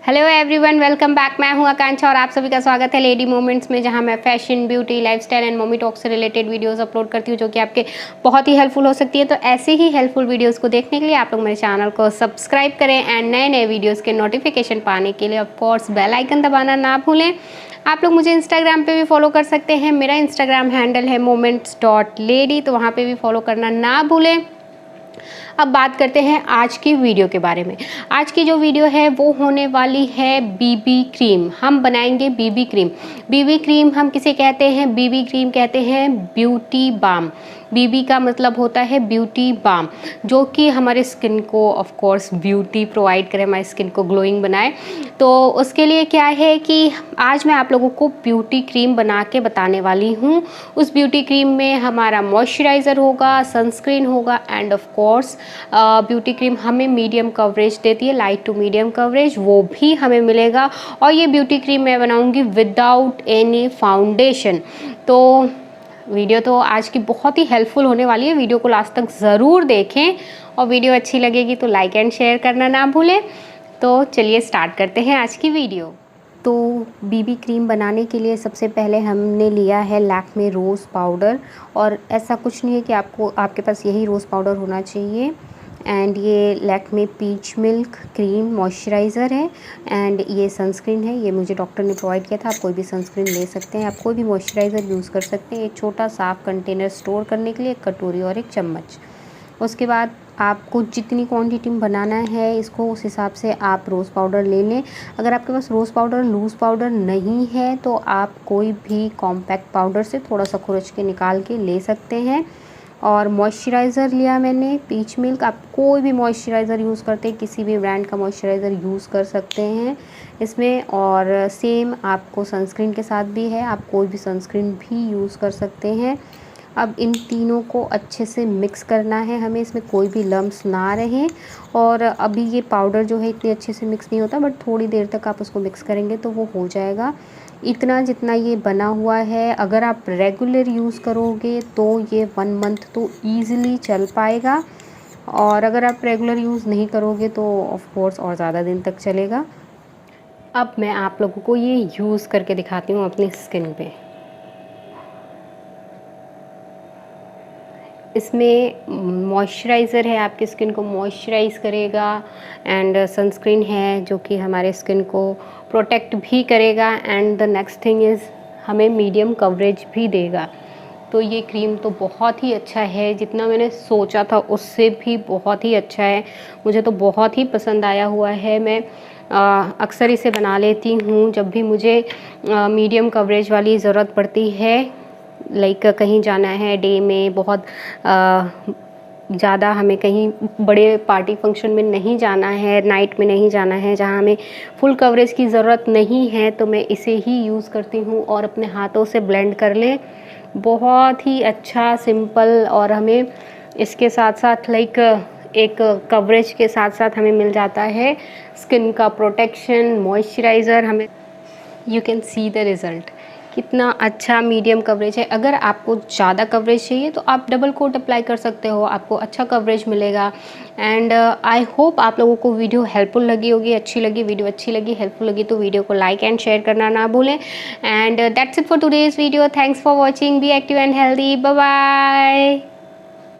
Hello everyone, welcome back. मैं हूं आकांक्षा और आप सभी का स्वागत है लेडी मोमेंट्स में, जहां मैं fashion, beauty, lifestyle and mummy talk से रिलेटेड वीडियोस अपलोड करती हूं जो कि आपके बहुत ही हेल्पफुल हो सकती है। तो ऐसे ही हेल्पफुल वीडियोस को देखने के लिए आप लोग मेरे चैनल को सब्सक्राइब करें एंड नए नए वीडियोज़ के नोटिफिकेशन पाने के लिए ऑफकोर्स बेल आइकन दबाना ना भूलें। आप लोग मुझे इंस्टाग्राम पे भी फॉलो कर सकते हैं। मेरा इंस्टाग्राम हैंडल है moments.lady, तो वहाँ पे भी फॉलो करना ना भूलें। अब बात करते हैं आज की वीडियो के बारे में। आज की जो वीडियो है वो होने वाली है बीबी क्रीम। हम बनाएंगे बीबी क्रीम। बीबी क्रीम हम किसे कहते हैं? बीबी क्रीम कहते हैं ब्यूटी बाम। बीबी का मतलब होता है ब्यूटी बाम, जो कि हमारे स्किन को ऑफ कोर्स ब्यूटी प्रोवाइड करे, हमारी स्किन को ग्लोइंग बनाए। तो उसके लिए क्या है कि आज मैं आप लोगों को ब्यूटी क्रीम बना के बताने वाली हूँ। उस ब्यूटी क्रीम में हमारा मॉइस्चराइज़र होगा, सनस्क्रीन होगा end of course beauty cream हमें मीडियम कवरेज देती है, लाइट टू मीडियम कवरेज वो भी हमें मिलेगा। और ये ब्यूटी क्रीम मैं बनाऊँगी विदाउट एनी फाउंडेशन। तो वीडियो तो आज की बहुत ही हेल्पफुल होने वाली है। वीडियो को लास्ट तक ज़रूर देखें और वीडियो अच्छी लगेगी तो लाइक एंड शेयर करना ना भूलें। तो चलिए स्टार्ट करते हैं आज की वीडियो। तो बीबी क्रीम बनाने के लिए सबसे पहले हमने लिया है लैक्मे रोज़ पाउडर। और ऐसा कुछ नहीं है कि आपके पास यही रोज़ पाउडर होना चाहिए। एंड ये Lakme peach milk cream moisturiser है एंड ये सनस्क्रीन है। ये मुझे डॉक्टर ने प्रोवाइड किया था। आप कोई भी सनस्क्रीन ले सकते हैं, आप कोई भी मॉइस्चराइज़र यूज़ कर सकते हैं। एक छोटा साफ़ कंटेनर स्टोर करने के लिए, एक कटोरी और एक चम्मच। उसके बाद आपको जितनी क्वांटिटी में बनाना है इसको, उस हिसाब से आप रोज़ पाउडर ले लें। अगर आपके पास रोज़ पाउडर लूज़ पाउडर नहीं है तो आप कोई भी कॉम्पैक्ट पाउडर से थोड़ा सा खुरच के निकाल के ले सकते हैं। और मॉइस्चराइज़र लिया मैंने पीच मिल्क। आप कोई भी मॉइस्चराइज़र यूज़ करते हैं, किसी भी ब्रांड का मॉइस्चराइज़र यूज़ कर सकते हैं इसमें। और सेम आपको सनस्क्रीन के साथ भी है, आप कोई भी सनस्क्रीन भी यूज़ कर सकते हैं। अब इन तीनों को अच्छे से मिक्स करना है हमें, इसमें कोई भी लम्स ना रहें। और अभी ये पाउडर जो है इतने अच्छे से मिक्स नहीं होता, बट थोड़ी देर तक आप उसको मिक्स करेंगे तो वो हो जाएगा। इतना जितना ये बना हुआ है, अगर आप रेगुलर यूज़ करोगे तो ये 1 मंथ तो ईज़िली चल पाएगा। और अगर आप रेगुलर यूज़ नहीं करोगे तो ऑफ कोर्स और ज़्यादा दिन तक चलेगा। अब मैं आप लोगों को ये यूज़ करके दिखाती हूँ अपनी स्किन पे। इसमें मॉइस्चराइज़र है, आपकी स्किन को मॉइस्चराइज़ करेगा एंड सनस्क्रीन है जो कि हमारे स्किन को प्रोटेक्ट भी करेगा and the next thing is हमें मीडियम कवरेज भी देगा। तो ये क्रीम तो बहुत ही अच्छा है, जितना मैंने सोचा था उससे भी बहुत ही अच्छा है। मुझे तो बहुत ही पसंद आया हुआ है। मैं अक्सर इसे बना लेती हूँ जब भी मुझे मीडियम कवरेज वाली ज़रूरत पड़ती है। लाइक कहीं जाना है डे में, बहुत ज़्यादा हमें कहीं बड़े पार्टी फंक्शन में नहीं जाना है, नाइट में नहीं जाना है, जहाँ हमें फुल कवरेज की ज़रूरत नहीं है, तो मैं इसे ही यूज़ करती हूँ। और अपने हाथों से ब्लेंड कर लें, बहुत ही अच्छा सिंपल। और हमें इसके साथ साथ लाइक एक कवरेज के साथ साथ हमें मिल जाता है स्किन का प्रोटेक्शन, मॉइस्चराइज़र। हमें you can see the result, कितना अच्छा मीडियम कवरेज है। अगर आपको ज़्यादा कवरेज चाहिए तो आप डबल कोट अप्लाई कर सकते हो, आपको अच्छा कवरेज मिलेगा। एंड आई होप आप लोगों को वीडियो हेल्पफुल लगी होगी, अच्छी लगी। वीडियो अच्छी लगी, हेल्पफुल लगी तो वीडियो को लाइक एंड शेयर करना ना भूलें। And that's it for today's video. Thanks for watching. Be active and healthy. Bye bye.